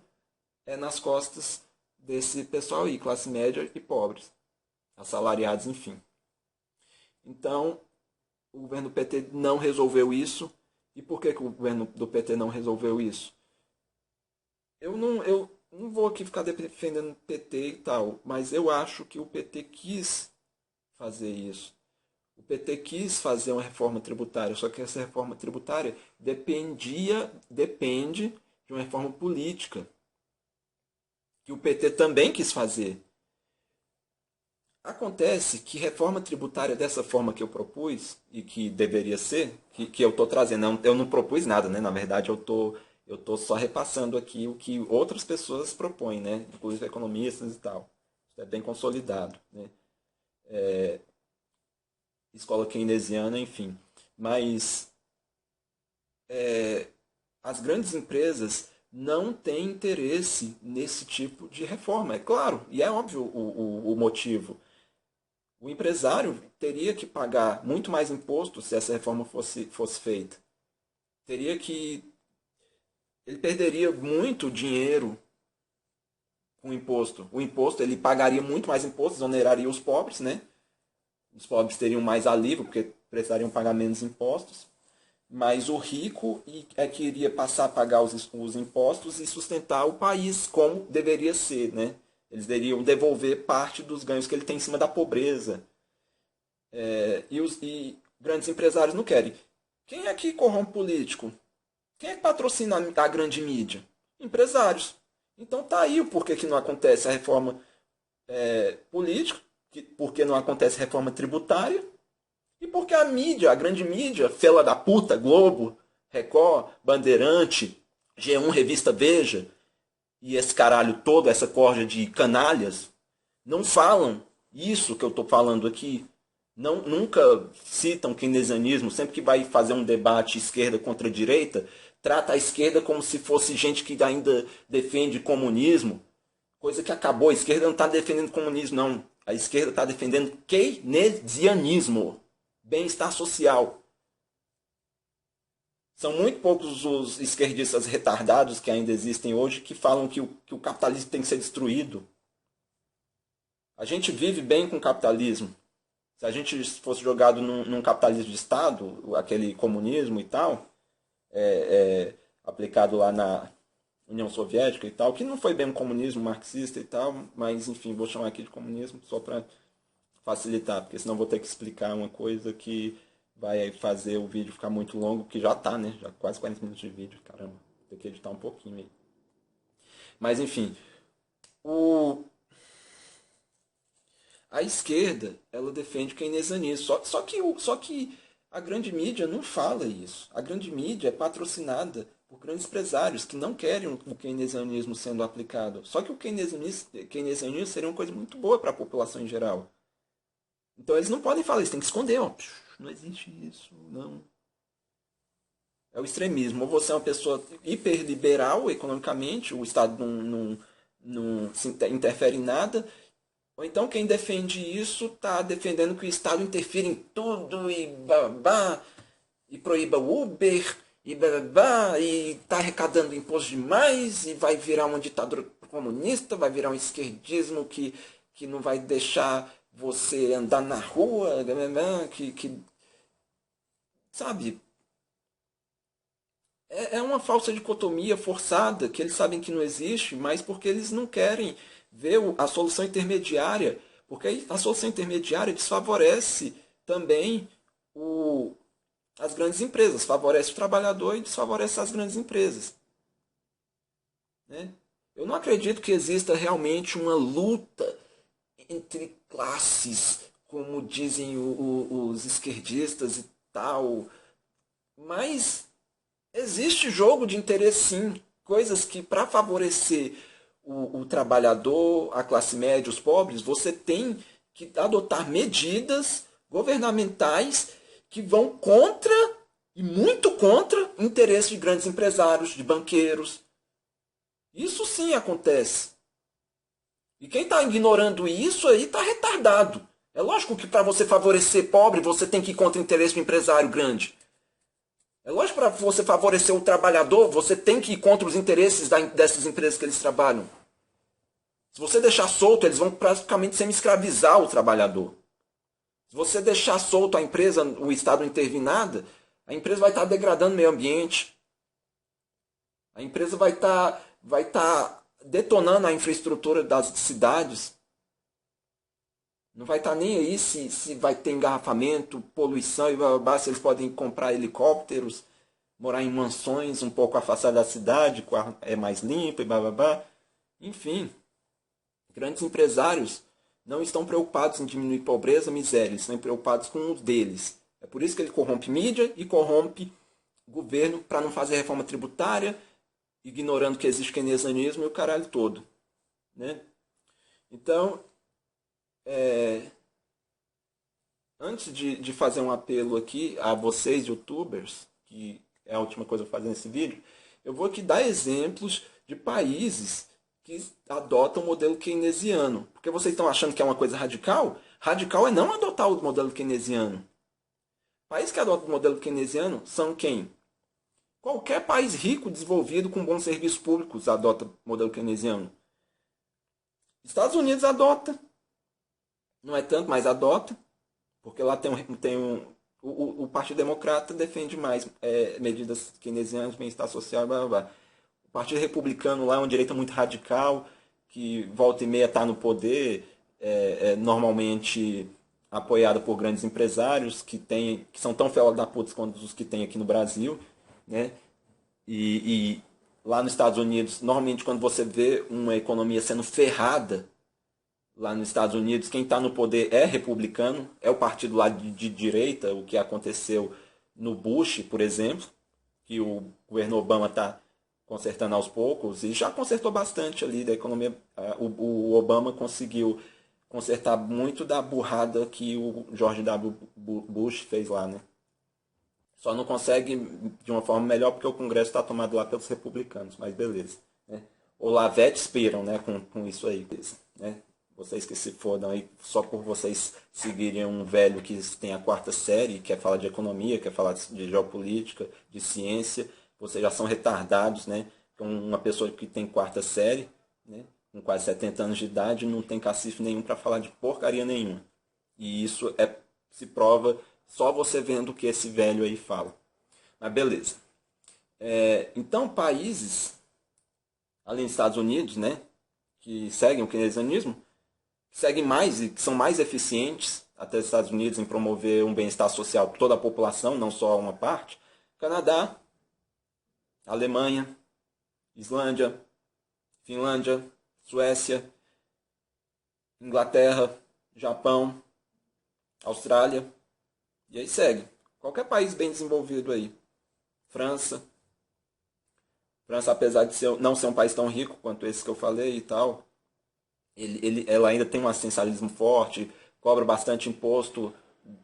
é nas costas desse pessoal aí, classe média e pobres, assalariados, enfim. Então, o governo do PT não resolveu isso. E por que o governo do PT não resolveu isso? Eu não vou aqui ficar defendendo o PT e tal, mas eu acho que o PT quis fazer isso. O PT quis fazer uma reforma tributária, só que essa reforma tributária depende de uma reforma política, que o PT também quis fazer. Acontece que reforma tributária dessa forma que eu propus, e que deveria ser, que eu estou trazendo, eu não propus nada, né? Na verdade, eu tô só repassando aqui o que outras pessoas propõem, né? Inclusive economistas e tal. Isso é bem consolidado, né? Escola keynesiana, enfim. Mas as grandes empresas não têm interesse nesse tipo de reforma. É claro, e é óbvio o motivo. O empresário teria que pagar muito mais imposto se essa reforma fosse feita. Teria que. Ele perderia muito dinheiro com o imposto. O imposto, ele pagaria muito mais impostos, oneraria os pobres, né? Os pobres teriam mais alívio, porque precisariam pagar menos impostos. Mas o rico é que iria passar a pagar os impostos e sustentar o país como deveria ser, né? Eles deveriam devolver parte dos ganhos que ele tem em cima da pobreza. E grandes empresários não querem. Quem é que corrompe político? Quem é que patrocina a grande mídia? Empresários. Então tá aí o porquê que não acontece a reforma política, porque não acontece a reforma tributária, e porque a mídia, a grande mídia, fela da puta, Globo, Record, Bandeirante, G1, Revista Veja, e esse caralho todo, essa corja de canalhas, não falam isso que eu estou falando aqui. Não, nunca citam keynesianismo. Sempre que vai fazer um debate esquerda contra direita, trata a esquerda como se fosse gente que ainda defende comunismo. Coisa que acabou. A esquerda não está defendendo comunismo, não. A esquerda está defendendo keynesianismo. Bem-estar social. São muito poucos os esquerdistas retardados que ainda existem hoje que falam que o capitalismo tem que ser destruído. A gente vive bem com o capitalismo. Se a gente fosse jogado num capitalismo de Estado, aquele comunismo e tal, aplicado lá na União Soviética e tal, que não foi bem um comunismo marxista e tal, mas enfim, vou chamar aqui de comunismo só para facilitar, porque senão vou ter que explicar uma coisa que vai fazer o vídeo ficar muito longo, que já tá, né? Já quase 40 minutos de vídeo, caramba. Vou ter que editar um pouquinho aí. Mas enfim, a esquerda, ela defende o keynesianismo. Só que a grande mídia não fala isso. A grande mídia é patrocinada por grandes empresários que não querem o keynesianismo sendo aplicado. Só que o keynesianismo seria uma coisa muito boa para a população em geral. Então eles não podem falar isso, tem que esconder. Ó. Não existe isso, não. É o extremismo. Ou você é uma pessoa hiperliberal economicamente, o Estado não se interfere em nada. Ou então quem defende isso está defendendo que o Estado interfira em tudo e babá, e proíba o Uber, e babá, e está arrecadando imposto demais, e vai virar uma ditadura comunista, vai virar um esquerdismo que não vai deixar você andar na rua, sabe? É uma falsa dicotomia forçada que eles sabem que não existe, mas porque eles não querem ver a solução intermediária, porque a solução intermediária desfavorece também as grandes empresas, favorece o trabalhador e desfavorece as grandes empresas. Né? Eu não acredito que exista realmente uma luta entre classes, como dizem os esquerdistas e tal, mas existe jogo de interesse sim, coisas que para favorecer o trabalhador, a classe média, os pobres, você tem que adotar medidas governamentais que vão contra, e muito contra, interesses de grandes empresários, de banqueiros. Isso sim acontece. E quem está ignorando isso aí está retardado. É lógico que para você favorecer pobre, você tem que ir contra o interesse do empresário grande. É lógico que para você favorecer o trabalhador, você tem que ir contra os interesses dessas empresas que eles trabalham. Se você deixar solto, eles vão praticamente semi-escravizar o trabalhador. Se você deixar solto a empresa, o Estado não intervir nada, a empresa vai estar degradando o meio ambiente. A empresa vai estar detonando a infraestrutura das cidades. Não vai estar nem aí se vai ter engarrafamento, poluição e blá, blá, blá, se eles podem comprar helicópteros, morar em mansões um pouco afastadas da cidade, é mais limpo e blá, blá, blá. Enfim, grandes empresários não estão preocupados em diminuir pobreza, miséria, eles estão preocupados com os deles. É por isso que ele corrompe mídia e corrompe governo para não fazer reforma tributária, ignorando que existe keynesianismo e o caralho todo. Né? Então, antes de fazer um apelo aqui a vocês, youtubers, que é a última coisa que eu vou fazer nesse vídeo, eu vou aqui dar exemplos de países que adotam o modelo keynesiano. Porque vocês estão achando que é uma coisa radical? Radical é não adotar o modelo keynesiano. Países que adotam o modelo keynesiano são quem? Qualquer país rico, desenvolvido, com bons serviços públicos, adota o modelo keynesiano. Estados Unidos adota. Não é tanto, mas adota. Porque lá o Partido Democrata defende mais medidas keynesianas, bem-estar social, blá, blá, blá. O Partido Republicano lá é uma direita muito radical, que volta e meia está no poder, normalmente apoiada por grandes empresários que são tão fela da puta quanto os que tem aqui no Brasil. Né? E lá nos Estados Unidos, normalmente quando você vê uma economia sendo ferrada, lá nos Estados Unidos, quem está no poder é republicano, é o partido lá de direita, o que aconteceu no Bush, por exemplo, que o governo Obama está consertando aos poucos, e já consertou bastante ali da economia. O Obama conseguiu consertar muito da burrada que o George W. Bush fez lá, né? Só não consegue de uma forma melhor porque o Congresso está tomado lá pelos republicanos, mas beleza. Né? Olavetes piram, né, com isso aí. Né? Vocês que se fodam aí só por vocês seguirem um velho que tem a quarta série, quer falar de economia, quer falar de geopolítica, de ciência, vocês já são retardados, né? Uma pessoa que tem quarta série, né, com quase 70 anos de idade, não tem cacife nenhum para falar de porcaria nenhuma. E isso se prova só você vendo o que esse velho aí fala. Mas beleza. Então, países, além dos Estados Unidos, né, que seguem o keynesianismo, seguem mais e que são mais eficientes, até os Estados Unidos, em promover um bem-estar social para toda a população, não só uma parte. Canadá, Alemanha, Islândia, Finlândia, Suécia, Inglaterra, Japão, Austrália, e aí segue. Qualquer país bem desenvolvido aí. França. França, apesar de não ser um país tão rico quanto esse que eu falei e tal, ela ainda tem um assistencialismo forte, cobra bastante imposto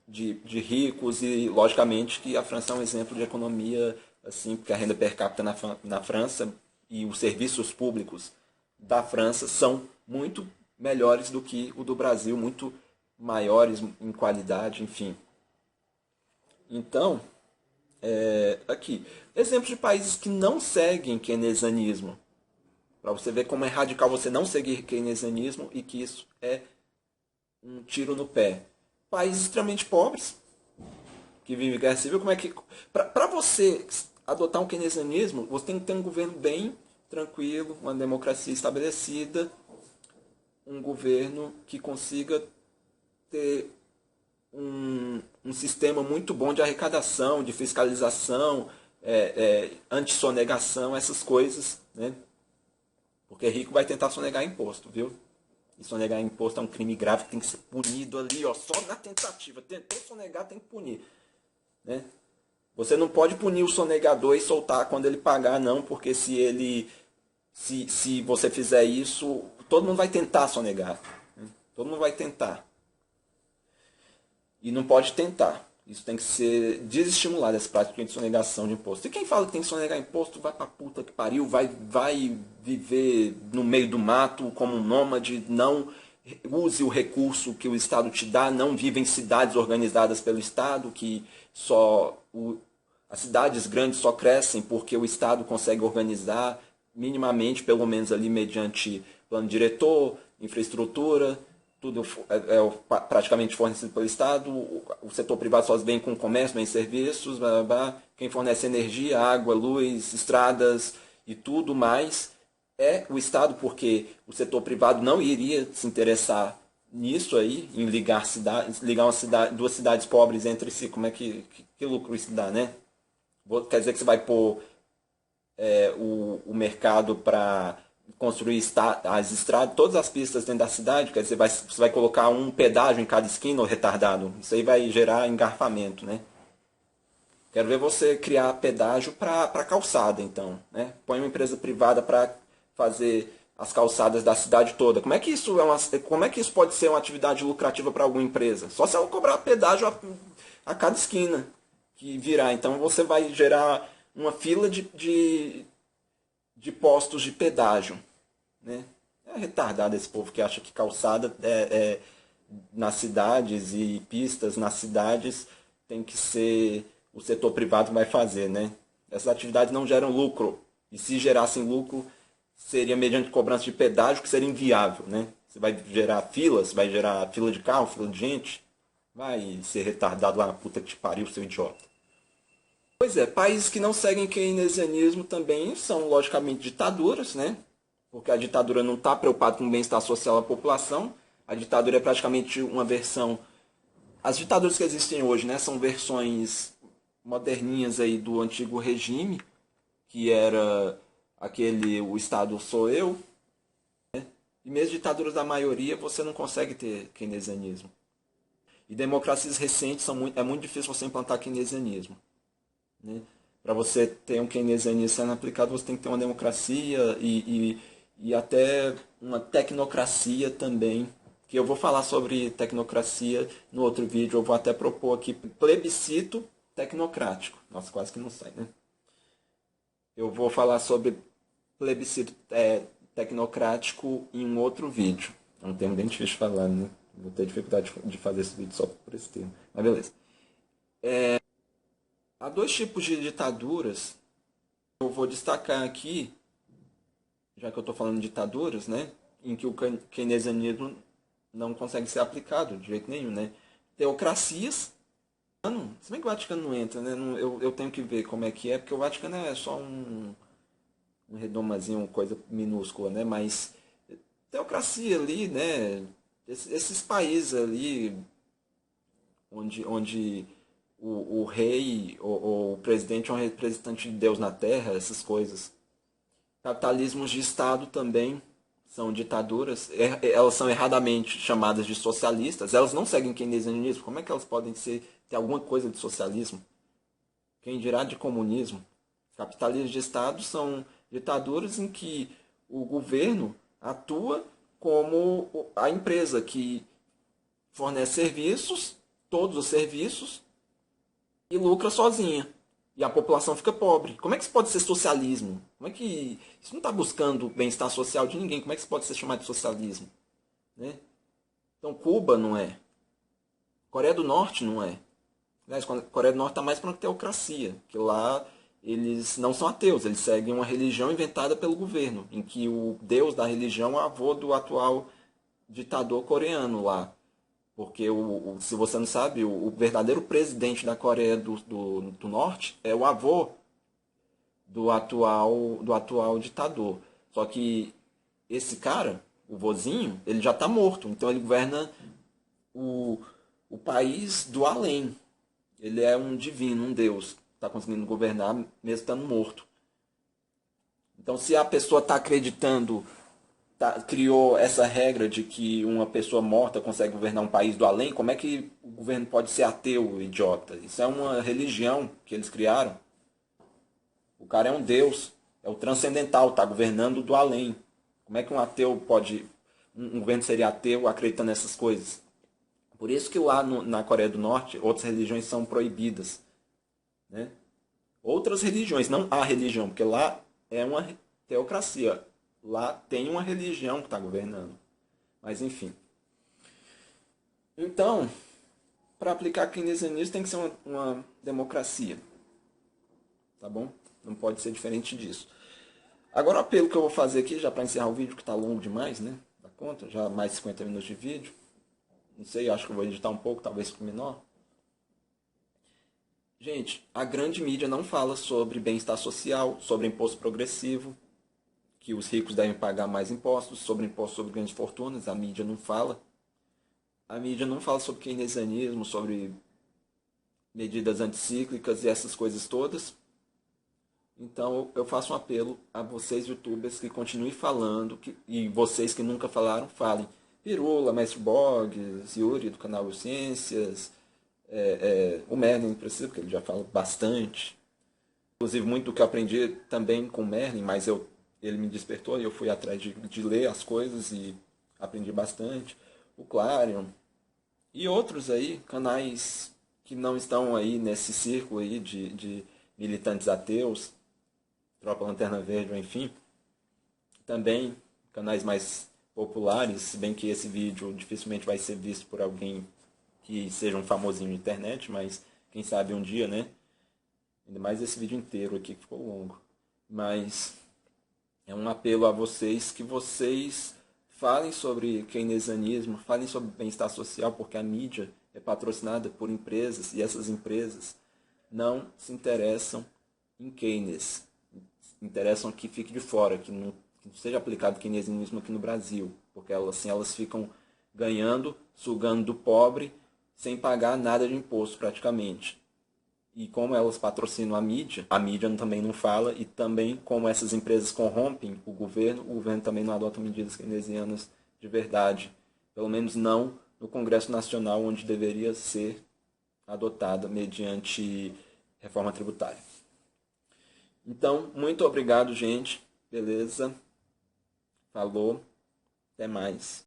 de ricos e, logicamente, que a França é um exemplo de economia, assim, porque a renda per capita na França e os serviços públicos da França são muito melhores do que o do Brasil, muito maiores em qualidade, enfim. Então, aqui, exemplos de países que não seguem keynesianismo. Para você ver como é radical você não seguir keynesianismo e que isso é um tiro no pé. Países extremamente pobres, que vivem em guerra civil, como é que... Para você adotar um keynesianismo, você tem que ter um governo bem tranquilo, uma democracia estabelecida, um governo que consiga ter um sistema muito bom de arrecadação, de fiscalização, antissonegação, essas coisas, né? Porque rico vai tentar sonegar imposto, viu? E sonegar imposto é um crime grave que tem que ser punido ali, ó, só na tentativa. Tentou sonegar, tem que punir, né? Você não pode punir o sonegador e soltar quando ele pagar, não, porque se você fizer isso, todo mundo vai tentar sonegar, né? Todo mundo vai tentar. E não pode tentar. Isso tem que ser desestimulado, essa prática de sonegação de imposto. E quem fala que tem que sonegar imposto, vai pra puta que pariu, vai viver no meio do mato como um nômade, não use o recurso que o Estado te dá, não vive em cidades organizadas pelo Estado, que as cidades grandes só crescem porque o Estado consegue organizar minimamente, pelo menos ali mediante plano diretor, infraestrutura, tudo praticamente fornecido pelo Estado. O setor privado só vem com comércio, vem serviços, blá, blá, blá. Quem fornece energia, água, luz, estradas e tudo mais é o Estado, porque o setor privado não iria se interessar nisso aí, em ligar duas cidades pobres entre si. Como é que lucro isso dá, né? Quer dizer que você vai pôr o mercado para construir as estradas, todas as pistas dentro da cidade, quer dizer, você vai colocar um pedágio em cada esquina, ou retardado. Isso aí vai gerar engarrafamento, né? Quero ver você criar pedágio para calçada, então, né? Põe uma empresa privada para fazer as calçadas da cidade toda. Como é que isso pode ser uma atividade lucrativa para alguma empresa? Só se ela cobrar pedágio a cada esquina que virar. Então você vai gerar uma fila de postos de pedágio, né? É retardado esse povo que acha que calçada nas cidades e pistas nas cidades tem que ser o setor privado que vai fazer, né? Essas atividades não geram lucro. E se gerassem lucro, seria mediante cobrança de pedágio, que seria inviável, né? Você vai gerar filas, vai gerar fila de carro, fila de gente. Vai ser retardado lá na puta que te pariu, seu idiota. Pois é, países que não seguem keynesianismo também são, logicamente, ditaduras, né? Porque a ditadura não está preocupada com o bem-estar social da população. A ditadura é praticamente uma versão... As ditaduras que existem hoje, né, são versões moderninhas aí do antigo regime, que era o Estado sou eu. E mesmo ditaduras da maioria, você não consegue ter keynesianismo. E democracias recentes é muito difícil você implantar keynesianismo, né? Para você ter um keynesianismo sendo aplicado, você tem que ter uma democracia e até uma tecnocracia também. Que eu vou falar sobre tecnocracia no outro vídeo. Eu vou até propor aqui plebiscito tecnocrático. Nossa, quase que não sai, né? Eu vou falar sobre plebiscito tecnocrático em um outro vídeo. É um termo bem difícil de falar, né? Vou ter dificuldade de fazer esse vídeo só por esse termo. Mas beleza. Há dois tipos de ditaduras. Eu vou destacar aqui, já que eu estou falando de ditaduras, né? Em que o keynesianismo não consegue ser aplicado de jeito nenhum, né? Teocracias. Se bem que o Vaticano não entra, né? Eu tenho que ver como é que é, porque o Vaticano é só um redomazinho, uma coisa minúscula, né? Mas teocracia ali, né? Esses países ali onde o rei ou o presidente é um representante de Deus na terra, essas coisas. Capitalismos de Estado também são ditaduras. Elas são erradamente chamadas de socialistas. Elas não seguem keynesianismo. Como é que elas podem ter alguma coisa de socialismo? Quem dirá de comunismo? Capitalismos de Estado são ditaduras em que o governo atua como a empresa que fornece serviços, todos os serviços, e lucra sozinha. E a população fica pobre. Como é que isso pode ser socialismo? Como é que isso não está buscando o bem-estar social de ninguém? Como é que isso pode ser chamado de socialismo? Né? Então Cuba não é. Coreia do Norte não é. Aliás, Coreia do Norte está mais para uma teocracia, que lá eles não são ateus, eles seguem uma religião inventada pelo governo, em que o deus da religião é o avô do atual ditador coreano lá. Porque, se você não sabe, o verdadeiro presidente da Coreia do Norte é o avô do atual ditador. Só que esse cara, o vozinho, ele já está morto. Então ele governa o país do além. Ele é um divino, um Deus, está conseguindo governar mesmo estando morto. Então, se a pessoa está acreditando, criou essa regra de que uma pessoa morta consegue governar um país do além, como é que o governo pode ser ateu, idiota? Isso é uma religião que eles criaram. O cara é um Deus, é o transcendental, está governando do além. Como é que um ateu pode, um governo seria ateu acreditando nessas coisas? Por isso que lá na Coreia do Norte, outras religiões são proibidas. Né? Outras religiões, não a religião, porque lá é uma teocracia. Lá tem uma religião que está governando. Mas enfim. Então, para aplicar keynesianismo tem que ser uma democracia. Tá bom? Não pode ser diferente disso. Agora o apelo que eu vou fazer aqui, já para encerrar o vídeo, que está longo demais, né? Da conta, já mais de 50 minutos de vídeo. Não sei, acho que eu vou editar um pouco, talvez com menor. Gente, a grande mídia não fala sobre bem-estar social, sobre imposto progressivo, que os ricos devem pagar mais impostos, sobre impostos sobre grandes fortunas, a mídia não fala. A mídia não fala sobre keynesianismo, sobre medidas anticíclicas e essas coisas todas. Então eu faço um apelo a vocês, youtubers, que continuem falando, e vocês que nunca falaram, falem. Pirula, Mestre Boggs, Yuri do canal Ciências, o Merlin precisa, porque ele já fala bastante. Inclusive muito do que eu aprendi também com o Merlin, mas ele me despertou e eu fui atrás de ler as coisas e aprendi bastante. O Clarion e outros aí, canais que não estão aí nesse círculo aí de militantes ateus, Tropa Lanterna Verde, ou enfim. Também canais mais populares, se bem que esse vídeo dificilmente vai ser visto por alguém que seja um famosinho na internet, mas quem sabe um dia, né? Ainda mais esse vídeo inteiro aqui que ficou longo. Mas é um apelo a vocês que vocês falem sobre keynesianismo, falem sobre bem-estar social, porque a mídia é patrocinada por empresas e essas empresas não se interessam em Keynes. Interessam que fique de fora, que não seja aplicado keynesianismo aqui no Brasil, porque elas ficam ganhando, sugando do pobre, sem pagar nada de imposto praticamente. E como elas patrocinam a mídia também não fala, e também como essas empresas corrompem o governo também não adota medidas keynesianas de verdade. Pelo menos não no Congresso Nacional, onde deveria ser adotada mediante reforma tributária. Então, muito obrigado, gente. Beleza? Falou. Até mais.